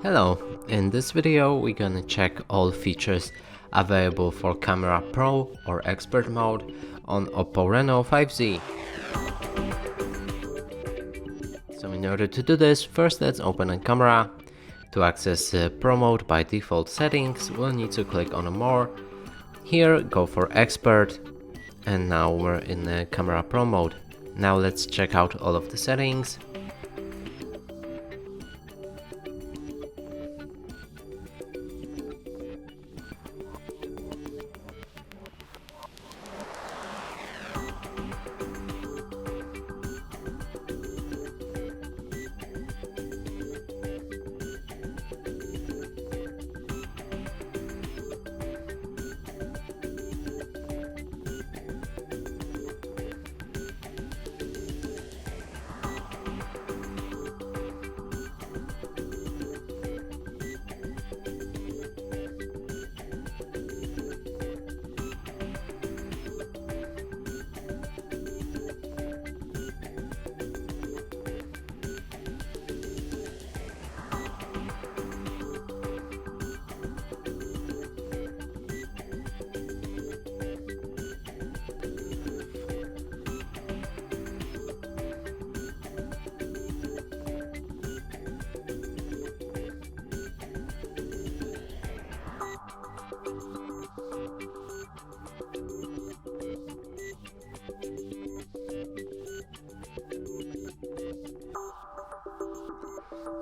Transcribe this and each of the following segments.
Hello, in this video we're gonna check all features available for Camera Pro or Expert mode on OPPO Reno5 Z. So in order to do this, first let's open a camera. To access Pro mode by default settings, we'll need to click on More. Here go for Expert, and now we're in the Camera Pro mode. Now let's check out all of the settings.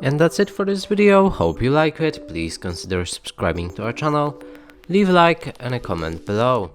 And that's it for this video. Hope you like it. Please consider subscribing to our channel, leave a like and a comment below.